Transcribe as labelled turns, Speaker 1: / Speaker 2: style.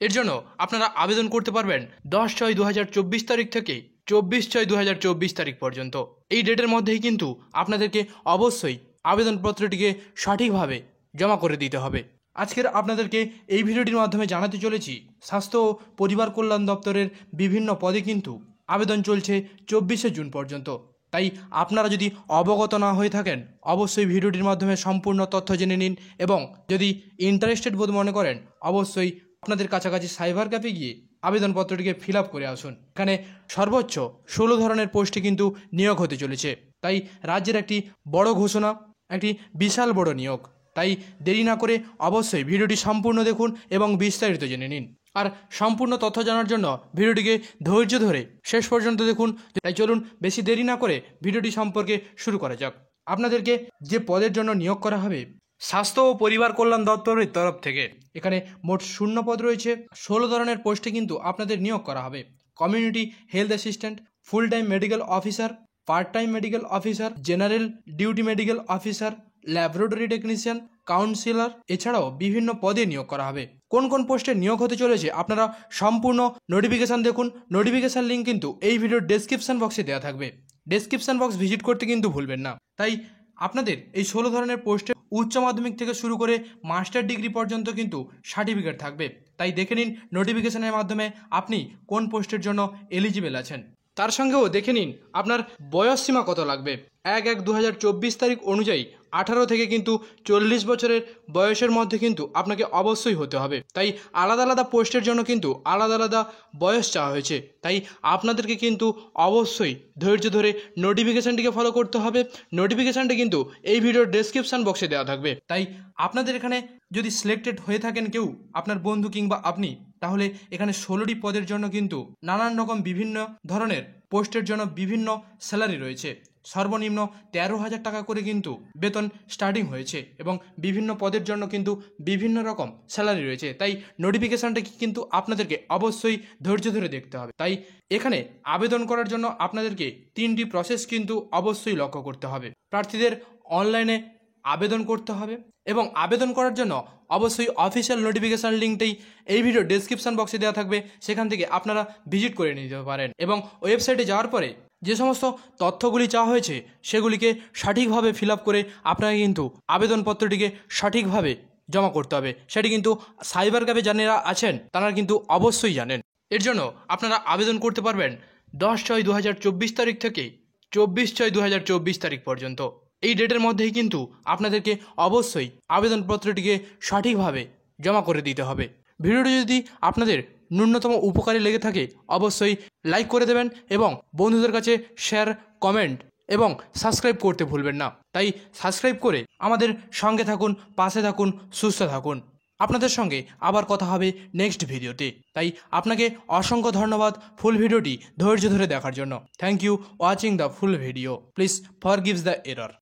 Speaker 1: এর জন্য আপনারা আবেদন করতে পারবেন 10/6/2024 তারিখ থেকে 24/6/2024 তারিখ পর্যন্ত। এই ডেটের মধ্যেই কিন্তু আপনাদেরকে অবশ্যই আবেদনপত্রটিকে সঠিকভাবে জমা করে দিতে হবে। আজকের আপনাদেরকে এই ভিডিওটির মাধ্যমে জানাতে চলেছি স্বাস্থ্য ও পরিবার কল্যাণ দপ্তরের বিভিন্ন পদে কিন্তু আবেদন চলছে 24শে জুন পর্যন্ত। তাই আপনারা যদি অবগত না হয়ে থাকেন অবশ্যই ভিডিওটির মাধ্যমে সম্পূর্ণ তথ্য জেনে নিন, এবং যদি ইন্টারেস্টেড বোধ মনে করেন অবশ্যই আপনাদের কাছাকাছি সাইবার ক্যাফে গিয়ে আবেদনপত্রটিকে ফিল আপ করে আসুন। এখানে সর্বোচ্চ 16 ধরনের পোস্টে কিন্তু নিয়োগ হতে চলেছে। তাই রাজ্যের একটি বড় ঘোষণা, একটি বিশাল বড় নিয়োগ। তাই দেরি না করে অবশ্যই ভিডিওটি সম্পূর্ণ দেখুন এবং বিস্তারিত জেনে নিন। আর সম্পূর্ণ তথ্য জানার জন্য ভিডিওটিকে ধৈর্য ধরে শেষ পর্যন্ত দেখুন। তাই চলুন বেশি দেরি না করে ভিডিওটি সম্পর্কে শুরু করা যাক। আপনাদেরকে যে পদের জন্য নিয়োগ করা হবে স্বাস্থ্য ও পরিবার কল্যাণ দপ্তরের তরফ থেকে এখানে মোট 0 পদ রয়েছে। 16 ধরনের পোস্টে কিন্তু আপনাদের নিয়োগ করা হবে। Community health assistant, full time medical officer, part time medical officer, general duty medical officer, laboratory technician, councillor, এছাড়াও বিভিন্ন পদে নিয়োগ করা হবে। কোন কোন পোস্টে নিয়োগ হতে চলেছে আপনারা সম্পূর্ণ নোটিফিকেশন দেখুন। নোটিফিকেশন লিঙ্ক কিন্তু এই ভিডিওর ডেসক্রিপশন বক্সে দেওয়া থাকবে। ডেসক্রিপশন বক্স ভিজিট করতে কিন্তু ভুলবেন না। তাই আপনাদের এই 16 ধরনের পোস্টে উচ্চ মাধ্যমিক থেকে শুরু করে মাস্টার ডিগ্রি পর্যন্ত কিন্তু সার্টিফিকেট থাকবে। তাই দেখে নিন নোটিফিকেশনের মাধ্যমে আপনি কোন পোস্টের জন্য এলিজিবল আছেন। তার সঙ্গেও দেখে নিন আপনার বয়স সীমা কত লাগবে। 1/1/2024 তারিখ অনুযায়ী 18 থেকে কিন্তু 40 বছরের বয়সের মধ্যে কিন্তু আপনাকে অবশ্যই হতে হবে। তাই আলাদা আলাদা পোস্টের জন্য কিন্তু আলাদা আলাদা বয়স চাওয়া হয়েছে। তাই আপনাদেরকে কিন্তু অবশ্যই ধৈর্য ধরে নোটিফিকেশানটিকে ফলো করতে হবে। নোটিফিকেশানটি কিন্তু এই ভিডিওর ডেসক্রিপশন বক্সে দেওয়া থাকবে। তাই আপনাদের এখানে যদি সিলেক্টেড হয়ে থাকেন কেউ, আপনার বন্ধু কিংবা আপনি, তাহলে এখানে 16টি পদের জন্য কিন্তু নানান রকম বিভিন্ন ধরনের পোস্টের জন্য বিভিন্ন স্যালারি রয়েছে। সর্বনিম্ন 13,000 টাকা করে কিন্তু বেতন স্টার্টিং হয়েছে, এবং বিভিন্ন পদের জন্য কিন্তু বিভিন্ন রকম স্যালারি রয়েছে। তাই নোটিফিকেশানটা কিন্তু আপনাদেরকে অবশ্যই ধৈর্য ধরে দেখতে হবে। তাই এখানে আবেদন করার জন্য আপনাদেরকে 3টি প্রসেস কিন্তু অবশ্যই লক্ষ্য করতে হবে। প্রার্থীদের অনলাইনে আবেদন করতে হবে, এবং আবেদন করার জন্য অবশ্যই অফিসিয়াল নোটিফিকেশান লিঙ্কটাই এই ভিডিও ডেসক্রিপশন বক্সে দেওয়া থাকবে। সেখান থেকে আপনারা ভিজিট করে নিতে পারেন, এবং ওয়েবসাইটে যাওয়ার পরে যে সমস্ত তথ্যগুলি চাওয়া হয়েছে সেগুলিকে সঠিকভাবে ফিল আপ করে আপনাকে কিন্তু আবেদনপত্রটিকে সঠিকভাবে জমা করতে হবে। সেটি কিন্তু সাইবার ক্যাফে যারা আছেন তারা কিন্তু অবশ্যই জানেন। এর জন্য আপনারা আবেদন করতে পারবেন 10/6/2024 তারিখ থেকে 24/6/2024 তারিখ পর্যন্ত। এই ডেটের মধ্যেই কিন্তু আপনাদেরকে অবশ্যই আবেদনপত্রটিকে সঠিকভাবে জমা করে দিতে হবে। ভিডিওটি যদি আপনাদের ন্যূনতম উপকারে লেগে থাকে অবশ্যই লাইক করে দেবেন, এবং বন্ধুদের কাছে শেয়ার, কমেন্ট এবং সাবস্ক্রাইব করতে ভুলবেন না। তাই সাবস্ক্রাইব করে আমাদের সঙ্গে থাকুন, পাশে থাকুন, সুস্থ থাকুন। আপনাদের সঙ্গে আবার কথা হবে নেক্সট ভিডিওতে। তাই আপনাকে অসংখ্য ধন্যবাদ ফুল ভিডিওটি ধৈর্য ধরে দেখার জন্য। Thank you watching the full video. Please forgives the error.